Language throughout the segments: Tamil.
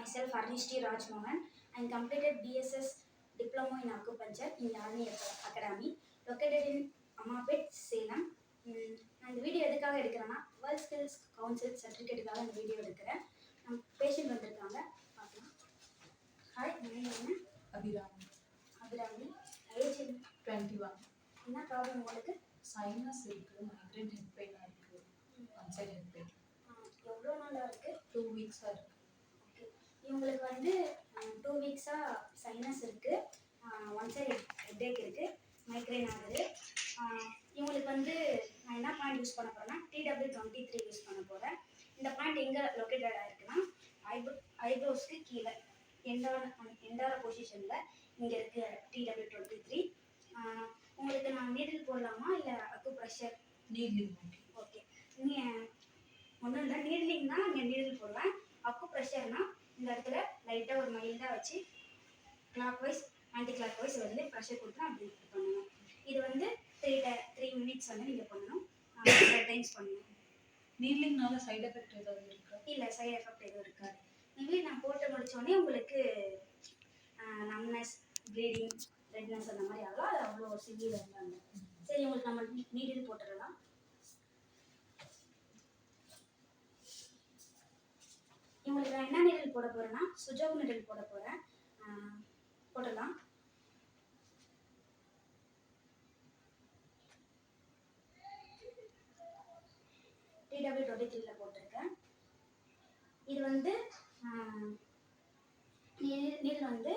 myself Arnishti Rajmohan and completed BSS Diploma in Acupuncture in the Army Academy located in Amapet, Salem. நான் இந்த வீடியோ எதுக்காக எடுக்கிறேன்னா வேர்ல்ட் ஸ்கில்ஸ் கவுன்சில் சர்டிஃபிகேட்டுக்காக இந்த வீடியோ எடுக்கிறேன். நம்ம பேஷண்ட் வந்திருக்காங்க, பார்க்கலாம். ஹாய், என்ன? அபிராமி. அபிராமி, ஏஜ் 21. என்ன ப்ராப்ளம் உங்களுக்கு? சைனஸ் இருக்குது, மைக்ரேன் ஹெட் பெயினாக இருக்குது, ஒன் சைடு ஹெட் பெயின். எவ்வளோ நாளாக இருக்குது? 2 வீக்ஸாக இருக்குது. ஓகே, இவங்களுக்கு வந்து 2 வீக்ஸாக சைனஸ் இருக்குது, ஒன் சைடு ஹெட்டேக் இருக்குது, மைக்ரேன் ஆகுது. இவங்களுக்கு வந்து நான் என்ன பாயிண்ட் யூஸ் பண்ண போகிறேன்னா TW23 யூஸ் பண்ண போகிறேன். இந்த பாயிண்ட் எங்கே லொக்கேட்டட் ஆகிருக்குன்னா ஐப்ரோஸ்க்கு கீழே எண்டார பொசிஷனில் இங்கே இருக்குது TW23. உங்களுக்கு நான் நீடில் போடலாமா இல்லை அக்கு ப்ரெஷர்? நீட்லிங். ஓகே, நீங்கள் ஒன்றும் இல்லை, நீட்லிங் தான் நீங்கள் நீடில் போடுவேன். அக்கு ப்ரெஷர்னா இந்த இடத்துல லைட்டாக ஒரு மைல்டாக வச்சு clockwise anticlockwise வந்து ப்ரெஷர் கொடுத்து அப்படி பண்ணணும். இது வந்து 3 மினிட்ஸ் வந்து நீங்கள் பண்ணணும், 5 டைம்ஸ் பண்ணணும். நீட்லிங்னால சைடு எஃபெக்ட் ஏதாவது இருக்கா? இல்லை, சைடு எஃபெக்ட் எதுவும் இருக்காது. மேபி நான் போட்டு முடித்தோடனே உங்களுக்கு நம்னஸ், ப்ளீடிங், ரெட்னஸ் அந்த மாதிரி ஆகும். அது அவ்வளோ சிவியர் இருந்தாங்க. சரி, உங்களுக்கு நம்ம நீடில் போட்டுடலாம். இவங்களுக்கு நான் என்ன நீடில் போட போகிறேன்னா சுஜோக் நீடில் போட போகிறேன். போட்டுடலாம். TW23 போட்டிருக்கேன். இது வந்து நீடில் வந்து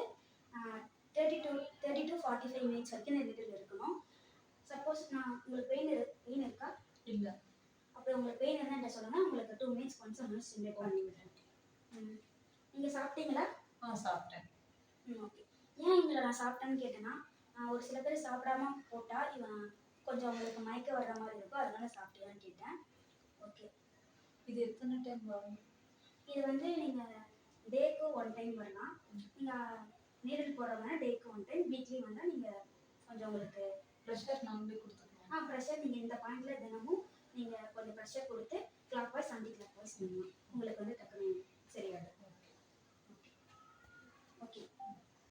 30 to 45 மினிட்ஸ் வரைக்கும் இந்த நீடில் இருக்கணும். சப்போஸ் நான் உங்களுக்கு பெயின் இருக்கா? இல்லை. அப்படி உங்களுக்கு பெயின் இருந்தால் என்ன சொல்லுங்கள், உங்களுக்கு 2 மினிட்ஸ் ஒன்ஸ் ஸ்டிமுலேட் பண்ணி விடுறேன். நீங்கள் சாப்பிட்டீங்களா? சாப்பிட்டேன். ஓகே, ஏன் இவங்களை நான் சாப்பிட்டேன்னு கேட்டேன்னா ஒரு சில பேர் சாப்பிடாம போட்டால் இவன் கொஞ்சம் உங்களுக்கு மயக்க வர்ற மாதிரி இருக்கும், அதனால சாப்பிட்டியான்னு கேட்டேன். ஓகே, இது எத்தனை டைம் வரும்? இது வந்து நீங்கள் டேக்கு 1 டைம் வரலாம். நீங்கள் நீரில் போடுறவங்க டேக்கு 1 டைம், வீக்லி வந்தால் நீங்கள் கொஞ்சம் உங்களுக்கு ப்ரெஷர் நம்பி கொடுத்துருக்கோம். ப்ரெஷர் நீங்கள் இந்த பாயிண்டில் தினமும் நீங்கள் கொஞ்சம் ப்ரெஷர் கொடுத்து clockwise anticlockwise பண்ணணும். உங்களுக்கு வந்து